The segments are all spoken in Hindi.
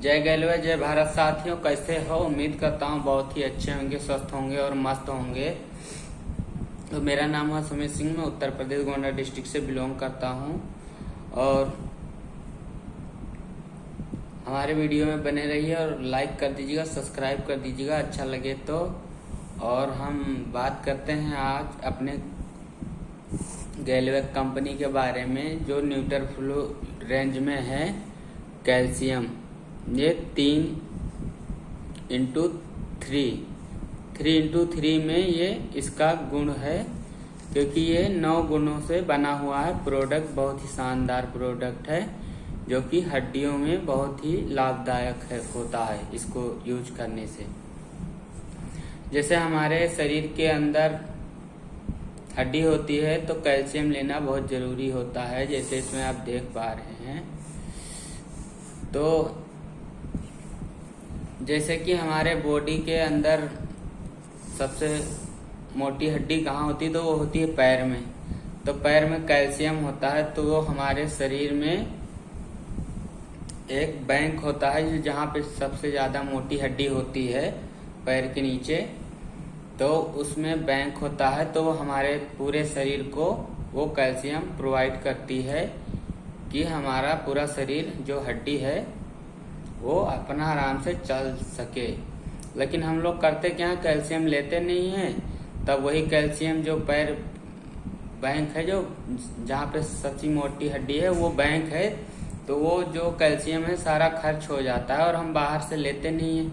जय गैलवे, जय भारत साथियों। कैसे हो? उम्मीद करता हूँ बहुत ही अच्छे होंगे, स्वस्थ होंगे और मस्त होंगे। तो मेरा नाम है सुमित सिंह। मैं उत्तर प्रदेश गोंडा डिस्ट्रिक्ट से बिलोंग करता हूँ और हमारे वीडियो में बने रहिए और लाइक कर दीजिएगा, सब्सक्राइब कर दीजिएगा अच्छा लगे तो। और हम बात करते हैं आज अपने गैलवे कंपनी के बारे में, जो न्यूट्रफ्लो रेंज में है कैल्शियम। ये 3x3 में ये इसका गुण है, क्योंकि ये 9 गुणों से बना हुआ है प्रोडक्ट। बहुत ही शानदार प्रोडक्ट है जो कि हड्डियों में बहुत ही लाभदायक होता है इसको यूज करने से। जैसे हमारे शरीर के अंदर हड्डी होती है तो कैल्शियम लेना बहुत जरूरी होता है, जैसे इसमें आप देख पा रहे हैं। तो जैसे कि हमारे बॉडी के अंदर सबसे मोटी हड्डी कहाँ होती है, तो वो होती है पैर में। तो पैर में कैल्शियम होता है, तो वो हमारे शरीर में एक बैंक होता है जहाँ पे सबसे ज्यादा मोटी हड्डी होती है पैर के नीचे, तो उसमें बैंक होता है। तो वो हमारे पूरे शरीर को वो कैल्शियम प्रोवाइड करती है कि हमारा पूरा शरीर जो हड्डी है वो अपना आराम से चल सके। लेकिन हम लोग करते क्या, कैल्शियम लेते नहीं हैं। तब वही कैल्शियम जो पैर बैंक है, जो जहाँ पे सबसे मोटी हड्डी है वो बैंक है, तो वो जो कैल्शियम है सारा खर्च हो जाता है और हम बाहर से लेते नहीं हैं।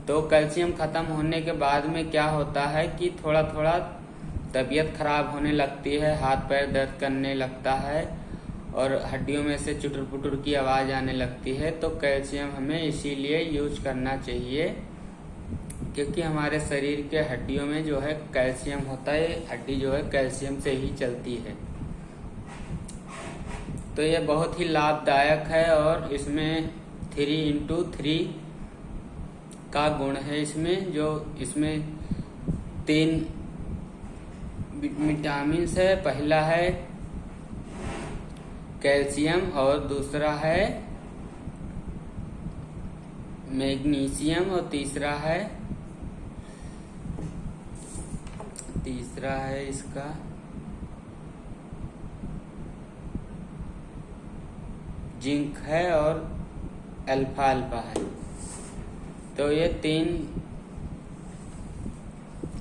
तो कैल्शियम खत्म होने के बाद में क्या होता है कि थोड़ा थोड़ा तबीयत खराब होने लगती है, हाथ पैर दर्द करने लगता है और हड्डियों में से चुटुर पुटुर की आवाज आने लगती है। तो कैल्शियम हमें इसीलिए यूज करना चाहिए, क्योंकि हमारे शरीर के हड्डियों में जो है कैल्शियम होता है। हड्डी जो है कैल्शियम से ही चलती है, तो ये बहुत ही लाभदायक है। और इसमें 3x3 का गुण है इसमें, जो इसमें 3 विटामिन है। पहला है कैल्शियम और दूसरा है मैग्नीशियम और तीसरा है इसका जिंक है और अल्फा है। तो ये 3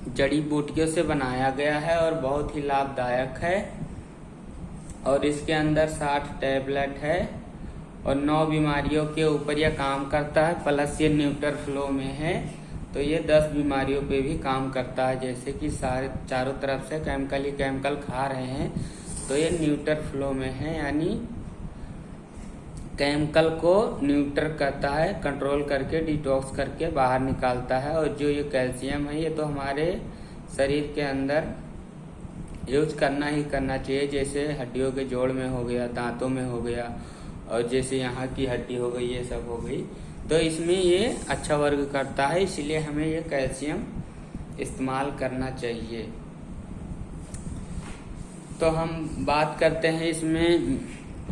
जड़ी बूटियों से बनाया गया है और बहुत ही लाभदायक है। और इसके अंदर 60 टैबलेट है और 9 बीमारियों के ऊपर यह काम करता है। प्लस ये न्यूट्रफ्लो में है, तो ये 10 बीमारियों पे भी काम करता है। जैसे कि सारे चारों तरफ से केमिकल ही केमिकल खा रहे हैं, तो ये न्यूट्रफ्लो में है, यानी केमिकल को न्यूट्र करता है, कंट्रोल करके डिटॉक्स करके बाहर निकालता है। और जो ये कैल्शियम है ये तो हमारे शरीर के अंदर यूज करना ही करना चाहिए। जैसे हड्डियों के जोड़ में हो गया, दांतों में हो गया, और जैसे यहाँ की हड्डी हो गई, ये सब हो गई, तो इसमें ये अच्छा वर्क करता है। इसलिए हमें ये कैल्शियम इस्तेमाल करना चाहिए। तो हम बात करते हैं इसमें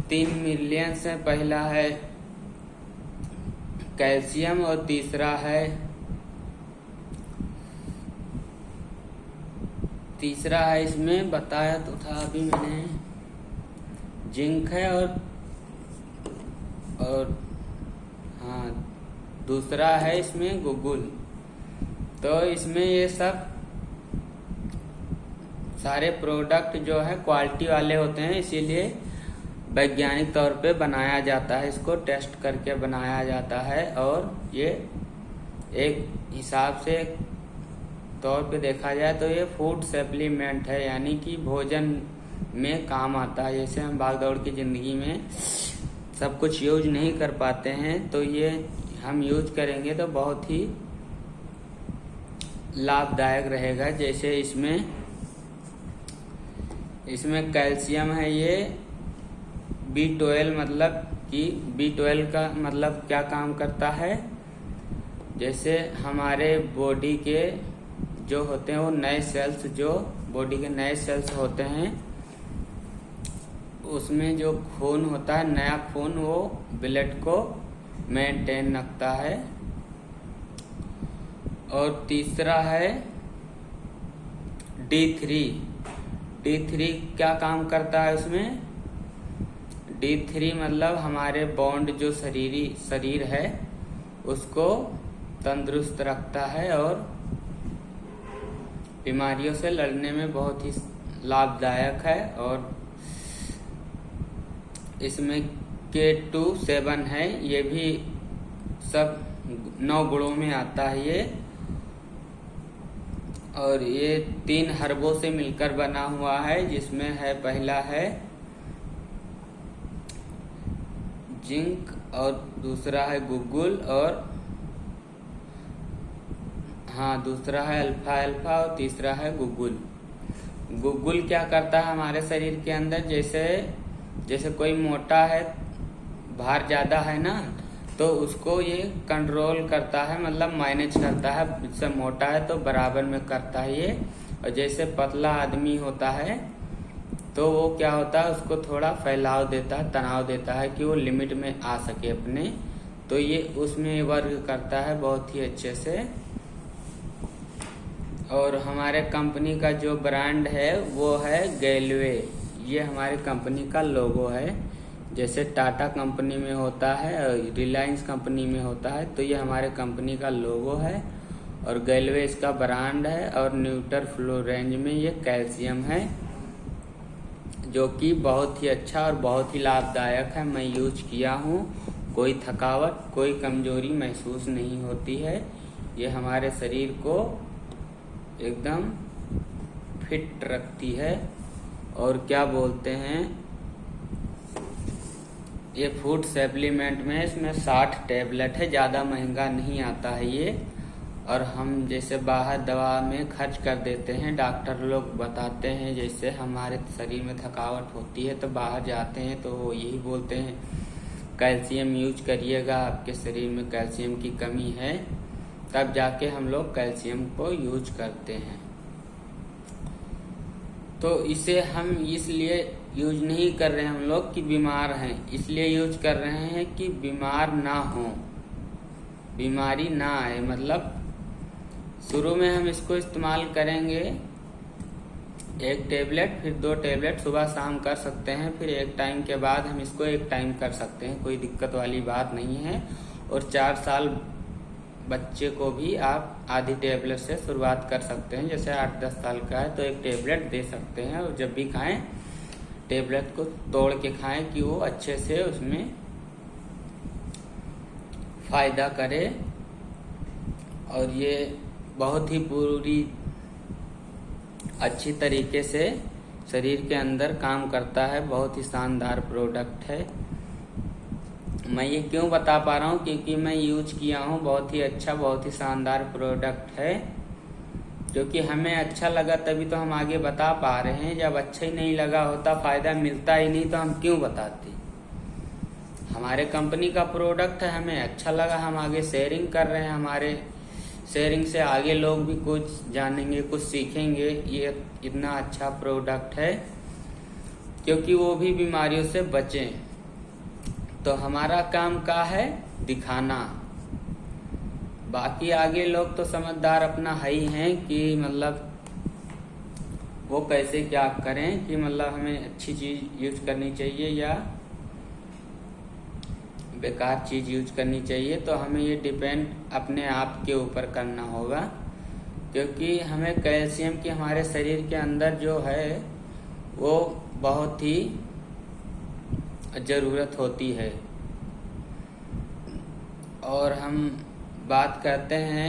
3 मिलियन से। पहला है कैल्शियम और तीसरा है इसमें बताया तो था अभी मैंने, जिंक है और हाँ दूसरा है इसमें गुगुल। तो इसमें ये सब सारे प्रोडक्ट जो है क्वालिटी वाले होते हैं, इसीलिए वैज्ञानिक तौर पे बनाया जाता है, इसको टेस्ट करके बनाया जाता है। और ये एक हिसाब से तौर पे देखा जाए तो ये फूड सप्लीमेंट है, यानी कि भोजन में काम आता है। जैसे हम भाग दौड़ की जिंदगी में सब कुछ यूज नहीं कर पाते हैं, तो ये हम यूज करेंगे तो बहुत ही लाभदायक रहेगा। जैसे इसमें कैल्शियम है, ये B12, मतलब कि B12 का मतलब क्या काम करता है। जैसे हमारे बॉडी के जो होते हैं वो नए सेल्स, जो बॉडी के नए सेल्स होते हैं, उसमें जो खून होता है, नया खून, वो ब्लड को मेंटेन रखता है। और तीसरा है D3। D3 क्या काम करता है उसमें? D3 मतलब हमारे बॉन्ड जो शरीर है उसको तंदुरुस्त रखता है और बीमारियों से लड़ने में बहुत ही लाभदायक है। और इसमें K27 है, ये भी सब 9 गुणों में आता है ये। और ये 3 हर्बों से मिलकर बना हुआ है, जिसमें है पहला है जिंक और दूसरा है गुगुल और दूसरा है अल्फा और तीसरा है गुगुल। गुगुल क्या करता है हमारे शरीर के अंदर? जैसे कोई मोटा है, भार ज्यादा है ना, तो उसको ये कंट्रोल करता है, मतलब मैनेज करता है। जिससे मोटा है तो बराबर में करता है ये। और जैसे पतला आदमी होता है तो वो क्या होता है, उसको थोड़ा फैलाव देता है, तनाव देता है कि वो लिमिट में आ सके अपने। तो ये उसमें वर्क करता है बहुत ही अच्छे से। और हमारे कंपनी का जो ब्रांड है वो है गैलवे। ये हमारे कंपनी का लोगो है। जैसे टाटा कंपनी में होता है और रिलायंस कंपनी में होता है, तो ये हमारे कंपनी का लोगो है। और गैलवे इसका ब्रांड है। और न्यूटर फ्लो रेंज में ये कैल्शियम है, जो कि बहुत ही अच्छा और बहुत ही लाभदायक है। मैं यूज किया हूँ, कोई थकावट, कोई कमजोरी महसूस नहीं होती है। ये हमारे शरीर को एकदम फिट रखती है। और क्या बोलते हैं, ये फूड सप्लीमेंट में इसमें 60 टैबलेट है, ज़्यादा महंगा नहीं आता है ये। और हम जैसे बाहर दवा में खर्च कर देते हैं, डॉक्टर लोग बताते हैं जैसे हमारे शरीर में थकावट होती है तो बाहर जाते हैं तो वो यही बोलते हैं कैल्शियम यूज करिएगा, आपके शरीर में कैल्शियम की कमी है, तब जाके हम लोग कैल्शियम को यूज करते हैं। तो इसे हम इसलिए यूज नहीं कर रहे हैं हम लोग कि बीमार हैं, इसलिए यूज कर रहे हैं कि बीमार ना हो, बीमारी ना आए। मतलब शुरू में हम इसको इस्तेमाल करेंगे 1 टैबलेट, फिर 2 टैबलेट सुबह शाम कर सकते हैं, फिर 1 टाइम के बाद हम इसको 1 टाइम कर सकते हैं, कोई दिक्कत वाली बात नहीं है। और 4 साल बच्चे को भी आप आधी टैबलेट से शुरुआत कर सकते हैं। जैसे 8-10 साल का है तो 1 टैबलेट दे सकते हैं। और जब भी खाएं टैबलेट को तोड़ के खाएं कि वो अच्छे से उसमें फायदा करे। और ये बहुत ही पूरी अच्छी तरीके से शरीर के अंदर काम करता है, बहुत ही शानदार प्रोडक्ट है। मैं ये क्यों बता पा रहा हूँ, क्योंकि मैं यूज किया हूँ, बहुत ही अच्छा, बहुत ही शानदार प्रोडक्ट है। क्योंकि हमें अच्छा लगा तभी तो हम आगे बता पा रहे हैं। जब अच्छा ही नहीं लगा होता, फायदा मिलता ही नहीं, तो हम क्यों बताते। हमारे कंपनी का प्रोडक्ट है, हमें अच्छा लगा, हम आगे शेयरिंग कर रहे हैं। हमारे शेयरिंग से आगे लोग भी कुछ जानेंगे, कुछ सीखेंगे। ये इतना अच्छा प्रोडक्ट है क्योंकि वो भी बीमारियों से बचें। तो हमारा काम का है दिखाना, बाकी आगे लोग तो समझदार अपना है ही हैं कि मतलब वो कैसे क्या करें, कि मतलब हमें अच्छी चीज यूज करनी चाहिए या बेकार चीज यूज करनी चाहिए। तो हमें ये डिपेंड अपने आप के ऊपर करना होगा, क्योंकि हमें कैल्शियम की हमारे शरीर के अंदर जो है वो बहुत ही जरूरत होती है। और हम बात करते हैं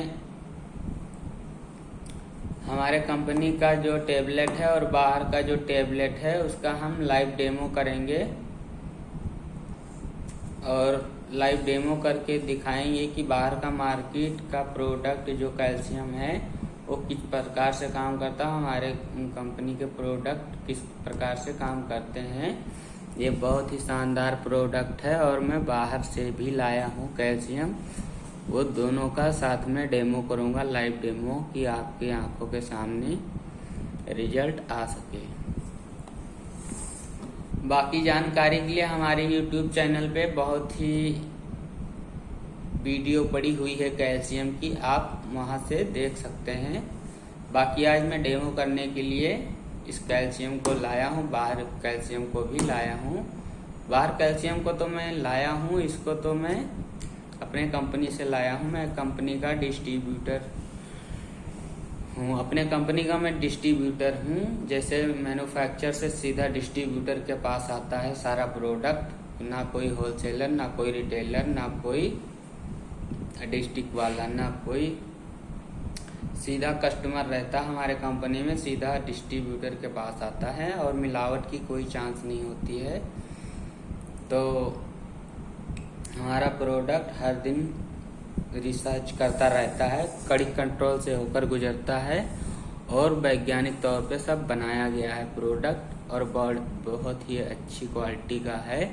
हमारे कंपनी का जो टैबलेट है और बाहर का जो टैबलेट है, उसका हम लाइव डेमो करेंगे। और लाइव डेमो करके दिखाएंगे कि बाहर का मार्केट का प्रोडक्ट जो कैल्शियम है वो किस प्रकार से काम करता है, हमारे कंपनी के प्रोडक्ट किस प्रकार से काम करते हैं। ये बहुत ही शानदार प्रोडक्ट है और मैं बाहर से भी लाया हूँ कैल्शियम। वो दोनों का साथ में डेमो करूँगा, लाइव डेमो, कि आपकी आंखों के सामने रिजल्ट आ सके। बाकी जानकारी के लिए हमारे YouTube चैनल पे बहुत ही वीडियो पड़ी हुई है कैल्शियम की, आप वहां से देख सकते हैं। बाकी आज मैं डेमो करने के लिए इस कैल्शियम को लाया हूँ, बाहर कैल्शियम को भी लाया हूँ। बाहर कैल्शियम को तो मैं लाया हूँ, इसको तो मैं अपने कंपनी से लाया हूँ। मैं कंपनी का डिस्ट्रीब्यूटर हूँ, अपने कंपनी का मैं डिस्ट्रीब्यूटर हूँ। जैसे मैन्युफैक्चर से सीधा डिस्ट्रीब्यूटर के पास आता है सारा प्रोडक्ट, ना कोई होलसेलर, ना कोई रिटेलर, ना कोई डिस्ट्रिक्ट वाला, ना कोई, सीधा कस्टमर रहता है हमारे कंपनी में, सीधा डिस्ट्रीब्यूटर के पास आता है और मिलावट की कोई चांस नहीं होती है। तो हमारा प्रोडक्ट हर दिन रिसर्च करता रहता है, कड़ी कंट्रोल से होकर गुजरता है और वैज्ञानिक तौर पे सब बनाया गया है प्रोडक्ट, और बहुत ही अच्छी क्वालिटी का है।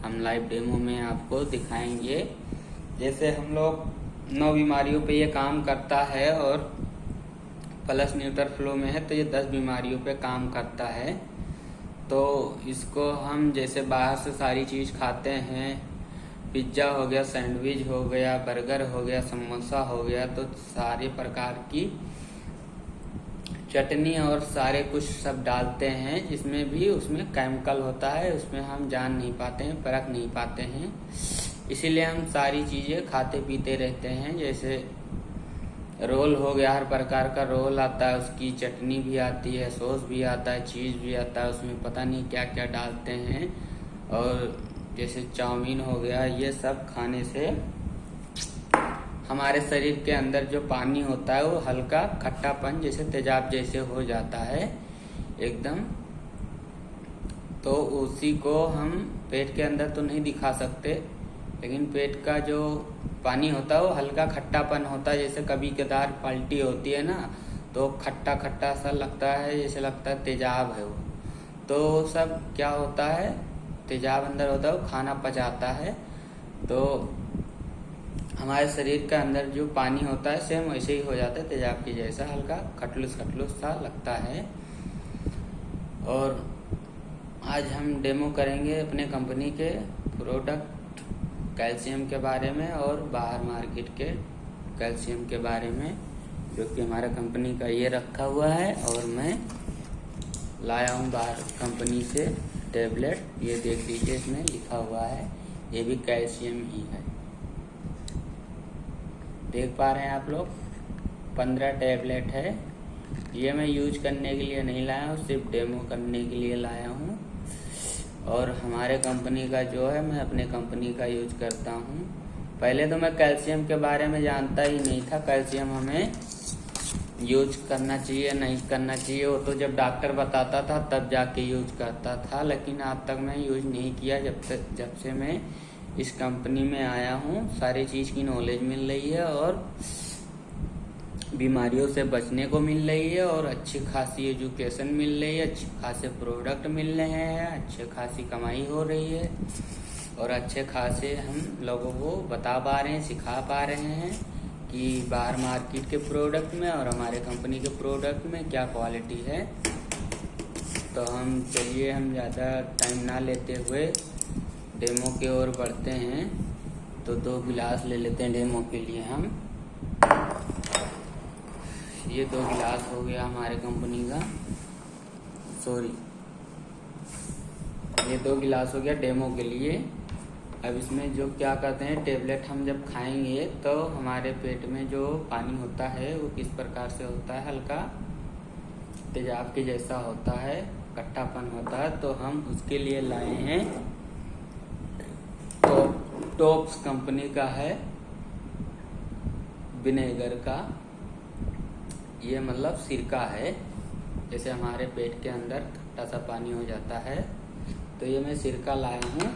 हम लाइव डेमो में आपको दिखाएंगे। जैसे हम लोग 9 बीमारियों पे ये काम करता है और प्लस न्यूट्रल फ्लो में है तो ये 10 बीमारियों पे काम करता है। तो इसको हम जैसे बाहर से सारी चीज़ खाते हैं, पिज्ज़ा हो गया, सैंडविच हो गया, बर्गर हो गया, समोसा हो गया, तो सारे प्रकार की चटनी और सारे कुछ सब डालते हैं, जिसमें भी उसमें केमिकल होता है, उसमें हम जान नहीं पाते हैं, परख नहीं पाते हैं। इसीलिए हम सारी चीज़ें खाते पीते रहते हैं। जैसे रोल हो गया, हर प्रकार का रोल आता है, उसकी चटनी भी आती है, सॉस भी आता है, चीज़ भी आता है, उसमें पता नहीं क्या क्या डालते हैं। और जैसे चाउमीन हो गया, ये सब खाने से हमारे शरीर के अंदर जो पानी होता है वो हल्का खट्टापन जैसे तेजाब जैसे हो जाता है एकदम। तो उसी को हम पेट के अंदर तो नहीं दिखा सकते, लेकिन पेट का जो पानी होता है वो हल्का खट्टापन होता है। जैसे कभी कदार पलटी होती है ना, तो खट्टा खट्टा सा लगता है, जैसे लगता है तेजाब है वो। तो सब क्या होता है, तेजाब अंदर होता है, वो खाना पचाता है। तो हमारे शरीर के अंदर जो पानी होता है सेम वैसे ही हो जाता है, तेजाब की जैसा हल्का खटलुस खटलुस सा लगता है। और आज हम डेमो करेंगे अपने कंपनी के प्रोडक्ट कैल्शियम के बारे में और बाहर मार्केट के कैल्शियम के बारे में, जो कि हमारा कंपनी का ये रखा हुआ है। और मैं लाया हूँ बाहर कंपनी से टेबलेट, ये देख लीजिए इसमें लिखा हुआ है, ये भी कैल्शियम ही है। देख पा रहे हैं आप लोग, 15 टेबलेट है। ये मैं यूज करने के लिए नहीं लाया हूँ, सिर्फ डेमो करने के लिए लाया हूँ। और हमारे कंपनी का जो है, मैं अपने कंपनी का यूज करता हूँ। पहले तो मैं कैल्शियम के बारे में जानता ही नहीं था, कैल्शियम हमें यूज करना चाहिए नहीं करना चाहिए, वो तो जब डॉक्टर बताता था तब जाके यूज करता था। लेकिन आज तक मैं यूज नहीं किया, जब से मैं इस कंपनी में आया हूँ। सारी चीज़ की नॉलेज मिल रही है और बीमारियों से बचने को मिल रही है, और अच्छी खासी एजुकेशन मिल रही है, अच्छे खासे प्रोडक्ट मिल रहे हैं, अच्छे खासी कमाई हो रही है, और अच्छे खासे हम लोगों को बता पा रहे हैं, सिखा पा रहे हैं कि बाहर मार्केट के प्रोडक्ट में और हमारे कंपनी के प्रोडक्ट में क्या क्वालिटी है। तो हम चलिए, हम ज़्यादा टाइम ना लेते हुए डेमो की ओर बढ़ते हैं। तो 2 गिलास ले लेते हैं डेमो के लिए हम। ये 2 गिलास हो गया हमारे कंपनी का, सॉरी, ये 2 गिलास हो गया डेमो के लिए। अब इसमें जो क्या कहते हैं, टेबलेट हम जब खाएंगे तो हमारे पेट में जो पानी होता है वो किस प्रकार से होता है, हल्का तेजाब के जैसा होता है, खट्टापन होता है। तो हम उसके लिए लाए हैं, तो टॉप्स कंपनी का है विनेगर का, ये मतलब सिरका है। जैसे हमारे पेट के अंदर खट्टा सा पानी हो जाता है, तो ये मैं सिरका लाया हूँ।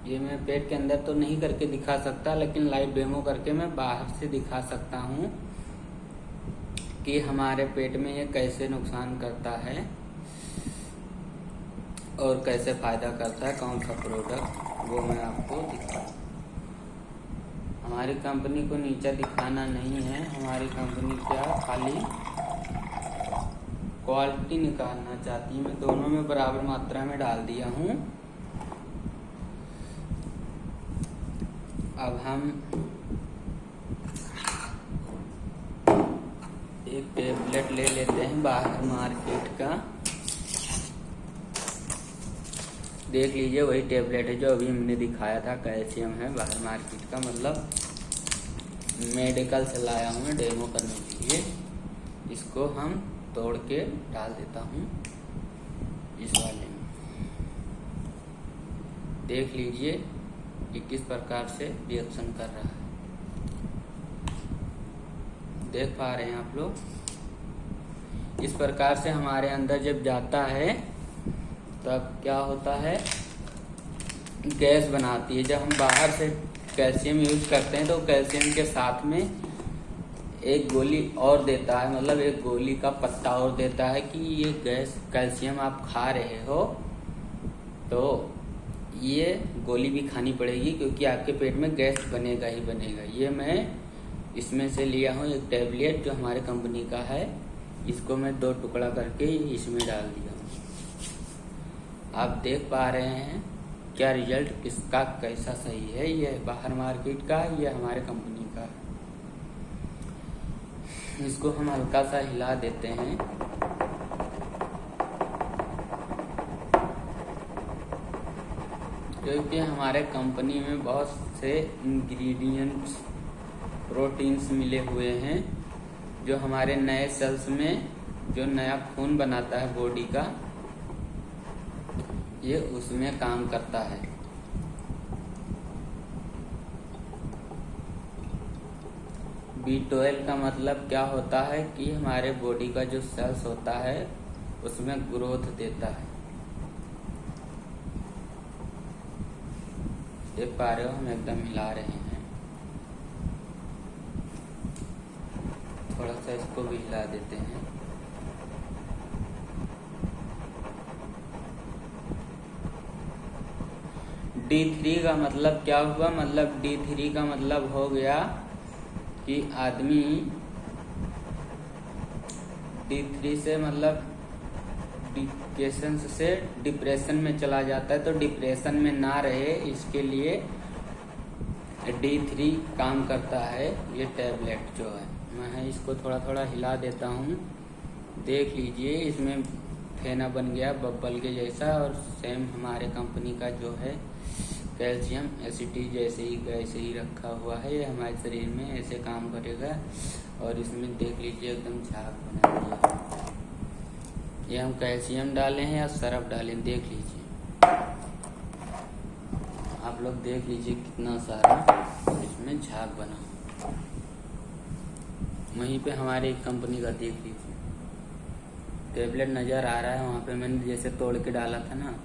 ये मैं पेट के अंदर तो नहीं करके दिखा सकता, लेकिन लाइव डेमो करके मैं बाहर से दिखा सकता हूँ कि हमारे पेट में ये कैसे नुकसान करता है और कैसे फायदा करता है, कौन सा प्रोडक्ट, वो मैं आपको दिखा। हमारी कंपनी को नीचा दिखाना नहीं है, हमारी कंपनी क्या खाली क्वालिटी निकालना चाहती है। मैं दोनों में बराबर मात्रा में डाल दिया हूँ। अब हम एक टेबलेट ले लेते हैं बाहर मार्केट का। देख लीजिए वही टेबलेट है जो अभी हमने दिखाया था, कैल्शियम है बाहर मार्केट का, मतलब मेडिकल से लाया हूँ मैं डेमो करने के लिए। इसको हम तोड़ के डाल देता हूँ इस वाले में। देख लीजिए कि किस प्रकार से रिएक्शन कर रहा है, देख पा रहे हैं आप लोग। इस प्रकार से हमारे अंदर जब जाता है तब क्या होता है, गैस बनाती है। जब हम बाहर से कैल्शियम यूज करते हैं तो कैल्शियम के साथ में एक गोली और देता है, मतलब एक गोली का पत्ता और देता है कि ये गैस कैल्शियम आप खा रहे हो तो ये गोली भी खानी पड़ेगी, क्योंकि आपके पेट में गैस बनेगा ही बनेगा। ये मैं इसमें से लिया हूँ एक टैबलेट जो हमारे कंपनी का है, इसको मैं 2 टुकड़ा करके इसमें डाल दिया हूँ। आप देख पा रहे हैं क्या रिजल्ट किसका कैसा सही है, ये बाहर मार्केट का, ये हमारे कंपनी का है। इसको हम हल्का सा हिला देते हैं। क्योंकि हमारे कंपनी में बहुत से इंग्रेडिएंट्स प्रोटीन्स मिले हुए हैं जो हमारे नए सेल्स में जो नया खून बनाता है बॉडी का, ये उसमें काम करता है। B12 का मतलब क्या होता है कि हमारे बॉडी का जो सेल्स होता है उसमें ग्रोथ देता है। देख पा रहे हो हम एकदम हिला रहे हैं, थोड़ा सा इसको भी हिला देते हैं। D3 का मतलब क्या हुआ, मतलब D3 का मतलब हो गया कि आदमी D3 से मतलब डिप्रेशन से डिप्रेशन में चला जाता है, तो डिप्रेशन में ना रहे इसके लिए D3 काम करता है। ये टैबलेट जो है, मैं इसको थोड़ा थोड़ा हिला देता हूँ। देख लीजिए इसमें फेना बन गया बबल के जैसा, और सेम हमारे कंपनी का जो है कैल्शियम एसिटी जैसे ही रखा हुआ है, ये हमारे शरीर में ऐसे काम करेगा। और इसमें देख लीजिए एकदम झाग बना दिया। ये हम कैल्शियम डालें हैं या सरफ डालें, देख लीजिए आप लोग, देख लीजिए कितना सारा इसमें झाग बना। वहीं पे हमारे कंपनी का देख लीजिए टेबलेट नज़र आ रहा है, वहाँ पे मैंने जैसे तोड़ के डाला था ना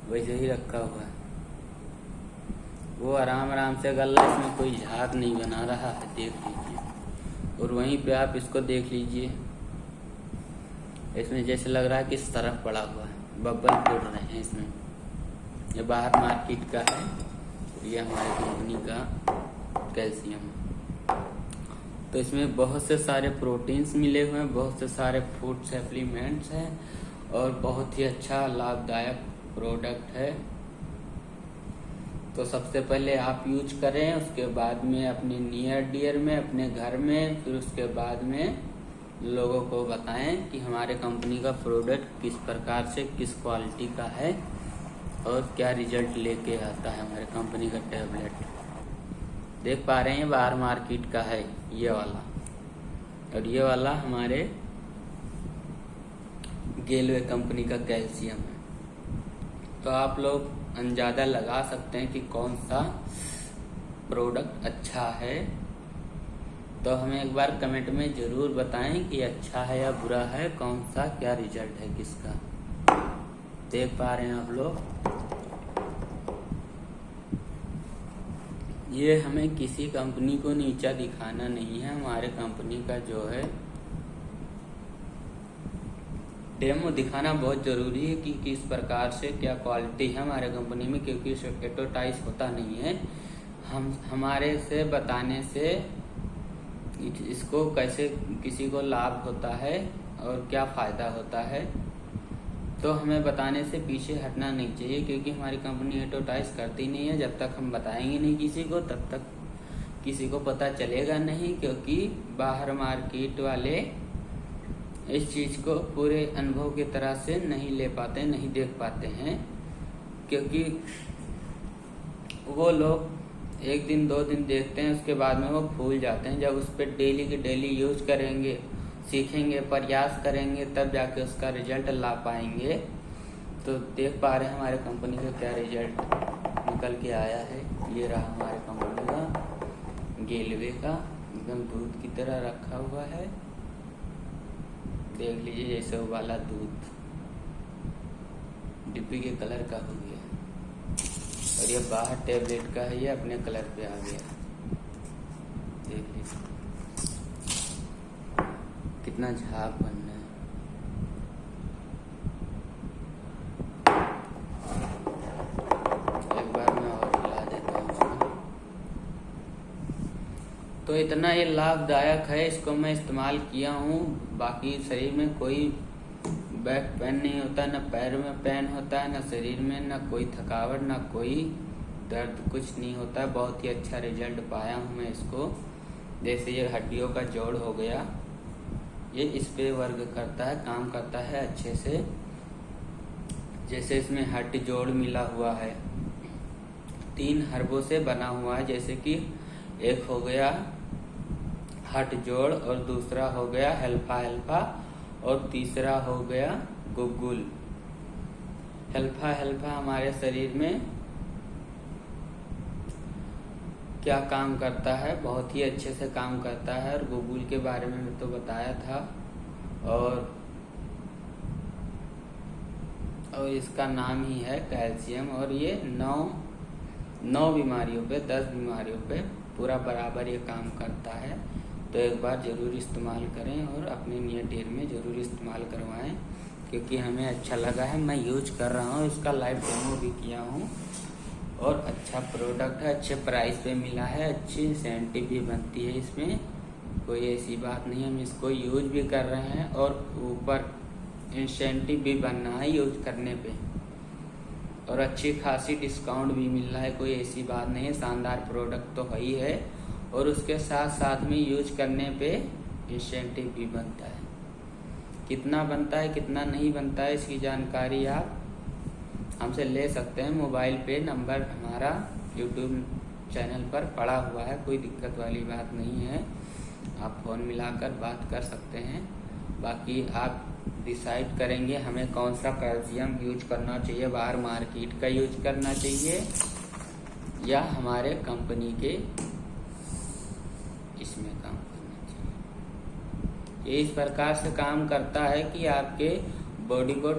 वैसे ही रखा हुआ है, वो आराम आराम से गल रहा है, इसमें कोई झाग नहीं बना रहा है, देख लीजिए। और वहीं पे आप इसको देख लीजिए, इसमें जैसे लग रहा है कि सरफ पड़ा हुआ है, बबल फूट रहे हैं इसमें। ये बाहर मार्केट का है, ये हमारी कंपनी का कैल्शियम है। तो इसमें बहुत से सारे प्रोटीन्स मिले हुए हैं, बहुत से सारे फूड सप्लीमेंट्स हैं, और बहुत ही अच्छा लाभदायक प्रोडक्ट है। तो सबसे पहले आप यूज करें, उसके बाद में अपने नियर डियर में, अपने घर में, फिर उसके बाद में लोगों को बताएं कि हमारे कंपनी का प्रोडक्ट किस प्रकार से किस क्वालिटी का है और क्या रिजल्ट लेके आता है हमारे कंपनी का टैबलेट। देख पा रहे हैं बाहर मार्केट का है ये वाला, और ये वाला हमारे गेलवे कंपनी का कैल्शियम है। तो आप लोग अंदाजा लगा सकते हैं कि कौन सा प्रोडक्ट अच्छा है। तो हमें एक बार कमेंट में जरूर बताएं कि अच्छा है या बुरा है, कौन सा क्या रिजल्ट है किसका। देख पा रहे हैं आप लोग, ये हमें किसी कंपनी को नीचा दिखाना नहीं है। हमारे कंपनी का जो है डेमो दिखाना बहुत जरूरी है कि किस प्रकार से क्या क्वालिटी है हमारे कंपनी में, क्योंकि एडवर्टाइज होता नहीं है। हमारे से बताने से इसको कैसे किसी को लाभ होता है और क्या फायदा होता है, तो हमें बताने से पीछे हटना नहीं चाहिए, क्योंकि हमारी कंपनी एडवर्टाइज करती नहीं है। जब तक हम बताएंगे नहीं किसी को, तब तक किसी को पता चलेगा नहीं, क्योंकि बाहर मार्केट वाले इस चीज को पूरे अनुभव की तरह से नहीं ले पाते, नहीं देख पाते हैं, क्योंकि वो लोग 1 दिन 2 दिन देखते हैं, उसके बाद में वो भूल जाते हैं। जब उस पर डेली की डेली यूज करेंगे, सीखेंगे, प्रयास करेंगे, तब जाके उसका रिजल्ट ला पाएंगे। तो देख पा रहे हैं हमारे कंपनी का क्या रिजल्ट निकल के आया है। ये रहा हमारे कंपनी का गेलवे का, एकदम दूध की तरह रखा हुआ है। देख लीजिए जैसे उबाला दूध डिब्बी के कलर का हो गया, और ये बाहर टेबलेट का है, ये अपने कलर पे आ गया। देख लीजिए कितना झाग बनना है। एक बार मैं और हिला देता हूँ इसको। तो इतना ये लाभदायक है, इसको मैं इस्तेमाल किया हूँ। बाकी शरीर में कोई बैक पेन नहीं होता, न पैर में पेन होता है, न शरीर में, न कोई थकावट, न कोई दर्द, कुछ नहीं होता है। बहुत ही अच्छा रिजल्ट पाया हूँ मैं इसको। जैसे ये हड्डियों का जोड़ हो गया, ये इस पे वर्क करता है, काम करता है अच्छे से। जैसे इसमें हड्डी जोड़ मिला हुआ है, 3 हर्बों से बना हुआ है। जैसे कि एक हो गया हट जोड़, और दूसरा हो गया हेल्फा, और तीसरा हो गया गुगुल। हेल्फा हमारे शरीर में क्या काम करता है, बहुत ही अच्छे से काम करता है। और गुगुल के बारे में मैं तो बताया था। और इसका नाम ही है कैल्शियम, और ये 9 बीमारियों पे, 10 बीमारियों पे पूरा बराबर ये काम करता है। तो एक बार जरूर इस्तेमाल करें और अपने नियर डेयर में जरूर इस्तेमाल करवाएं, क्योंकि हमें अच्छा लगा है। मैं यूज कर रहा हूँ, इसका लाइव डेमो भी किया हूँ, और अच्छा प्रोडक्ट है, अच्छे प्राइस पे मिला है, अच्छी सेंटिव भी बनती है इसमें, कोई ऐसी बात नहीं। हम इसको यूज भी कर रहे हैं, और ऊपर इंसेंटिव भी बनना है यूज करने पे, और अच्छी खासी डिस्काउंट भी मिल रहा है, कोई ऐसी बात नहीं है। शानदार प्रोडक्ट तो है ही है, और उसके साथ साथ में यूज करने पे इंसेंटिव भी बनता है। कितना बनता है, कितना नहीं बनता है, इसकी जानकारी आप हमसे ले सकते हैं। मोबाइल पे नंबर हमारा यूट्यूब चैनल पर पड़ा हुआ है, कोई दिक्कत वाली बात नहीं है। आप फोन मिलाकर बात कर सकते हैं। बाकी आप डिसाइड करेंगे हमें कौन सा कैल्शियम यूज करना चाहिए, बाहर मार्केट का यूज करना चाहिए या हमारे कंपनी के इसमें काम करना चाहिए। ये इस प्रकार से काम करता है कि आपके बॉडी को